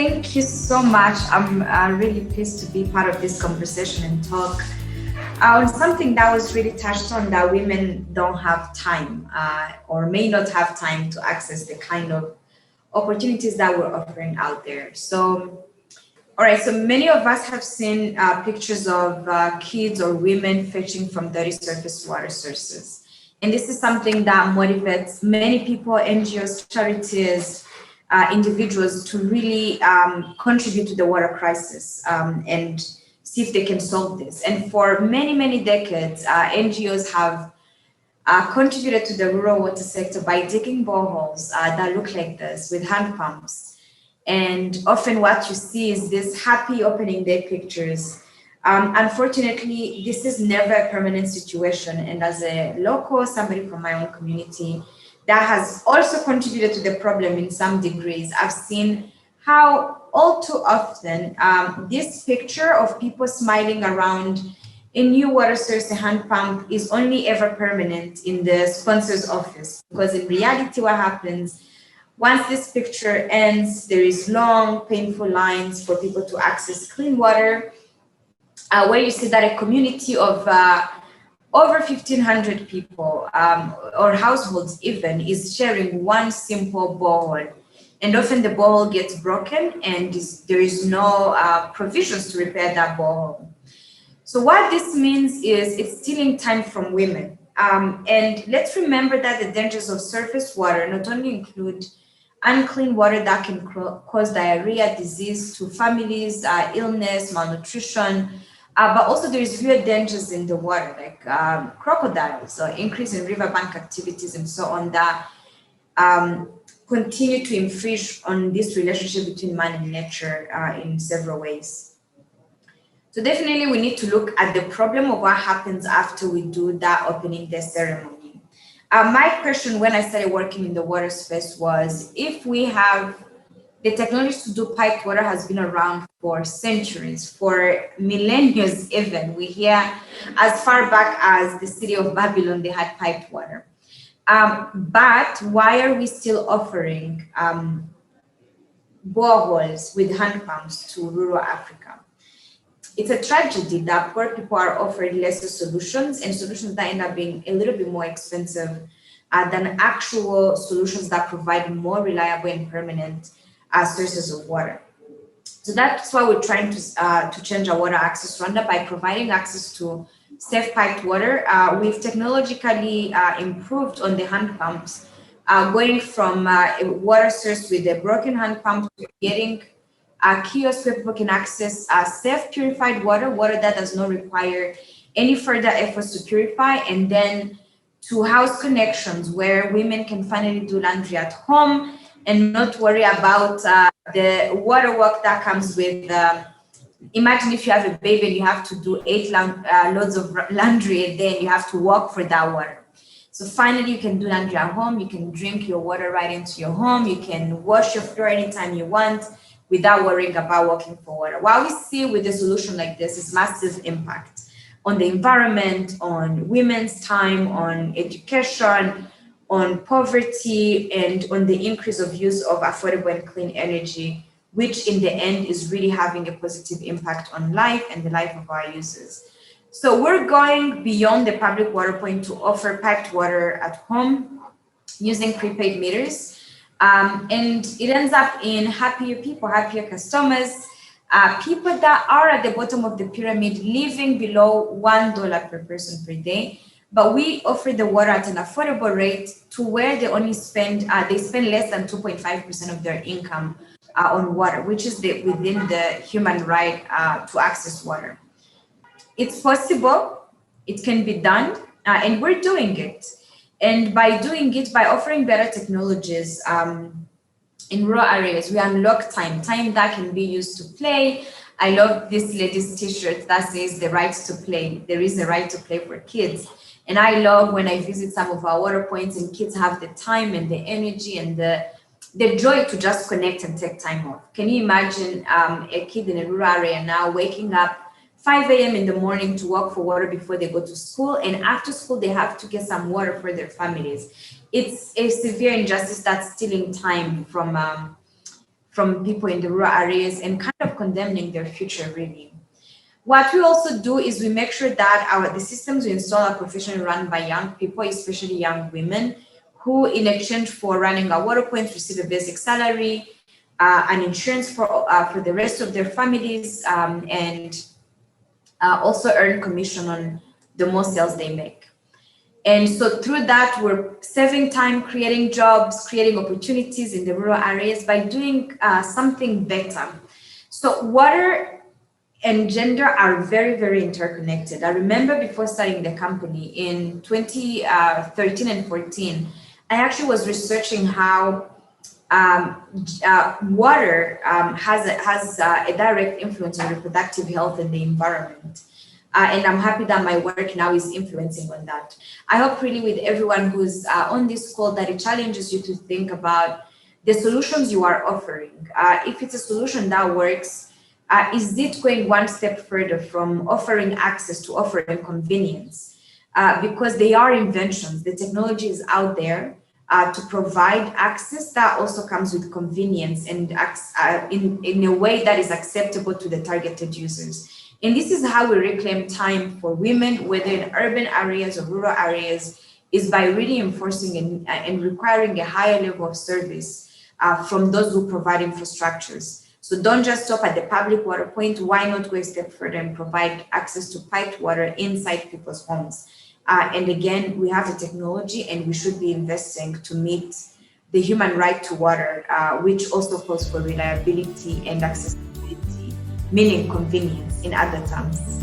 thank you so much. I'm really pleased to be part of this conversation and talk on something that was really touched on, that women don't have time or may not have time to access the kind of opportunities that we're offering out there. So, all right, so many of us have seen pictures of kids or women fetching from dirty surface water sources. And this is something that motivates many people, NGOs, charities, individuals to really contribute to the water crisis and see if they can solve this. And for many, many decades, NGOs have contributed to the rural water sector by digging boreholes that look like this with hand pumps. And often what you see is this happy opening day pictures. Unfortunately, this is never a permanent situation. And as a local, somebody from my own community that has also contributed to the problem in some degrees, I've seen how all too often this picture of people smiling around a new water source, a hand pump, is only ever permanent in the sponsor's office. Because in reality, what happens, once this picture ends, there is long, painful lines for people to access clean water, where you see that a community of over 1,500 people or households even is sharing one simple borehole. And often the borehole gets broken and there is no provisions to repair that borehole. So what this means is it's stealing time from women. And let's remember that the dangers of surface water not only include unclean water that can cause diarrhea, disease to families, illness, malnutrition, but also there is real dangers in the water, like crocodiles, or increase in riverbank activities and so on, that continue to infringe on this relationship between man and nature in several ways. So definitely we need to look at the problem of what happens after we do that opening day ceremony. My question when I started working in the water space was, if we have the technology to do piped water has been around for centuries, for millennia even. We hear as far back as the city of Babylon, they had piped water. But why are we still offering boreholes with hand pumps to rural Africa? It's a tragedy that poor people are offered lesser solutions, and solutions that end up being a little bit more expensive than actual solutions that provide more reliable and permanent sources of water. So that's why we're trying to change our water access Rwanda by providing access to safe piped water. We've technologically improved on the hand pumps, going from a water source with a broken hand pump to getting a kiosk where people can access safe purified water, water that does not require any further efforts to purify, and then to house connections where women can finally do laundry at home and not worry about the water work that comes with, imagine if you have a baby and you have to do 8 loads of laundry a day and you have to walk for that water. So finally you can do laundry at home, you can drink your water right into your home, you can wash your floor anytime you want without worrying about walking for water. What we see with a solution like this is massive impact on the environment, on women's time, on education, on poverty, and on the increase of use of affordable and clean energy, which in the end is really having a positive impact on life and the life of our users. So we're going beyond the public water point to offer piped water at home using prepaid meters. And it ends up in happier people, happier customers, people that are at the bottom of the pyramid living below $1 per person per day. But we offer the water at an affordable rate to where they only spend less than 2.5% of their income on water, which is within the human right to access water. It's possible, it can be done, and we're doing it. And by doing it, by offering better technologies in rural areas, we unlock time that can be used to play. I love this lady's t-shirt that says the right to play. There is a right to play for kids. And I love when I visit some of our water points and kids have the time and the energy and the joy to just connect and take time off. Can you imagine a kid in a rural area now waking up 5 a.m. in the morning to walk for water before they go to school, and after school they have to get some water for their families? It's a severe injustice that's stealing time from people in the rural areas and kind of condemning their future, really. What we also do is we make sure that the systems we install are professionally run by young people, especially young women, who in exchange for running our water points receive a basic salary, an insurance for the rest of their families, and also earn commission on the more sales they make. And so through that, we're saving time, creating jobs, creating opportunities in the rural areas by doing something better. So water and gender are very, very interconnected. I remember before starting the company in 2013 and 14, I actually was researching how water has a direct influence on reproductive health and the environment. And I'm happy that my work now is influencing on that. I hope really with everyone who's on this call that it challenges you to think about the solutions you are offering. If it's a solution that works, is it going one step further from offering access to offering convenience? Because they are inventions, the technology is out there to provide access that also comes with convenience and in a way that is acceptable to the targeted users. And this is how we reclaim time for women, whether in urban areas or rural areas, is by really enforcing and requiring a higher level of service from those who provide infrastructures. So don't just stop at the public water point. Why not go a step further and provide access to piped water inside people's homes? And again, we have the technology and we should be investing to meet the human right to water, which also calls for reliability and accessibility, meaning convenience in other terms.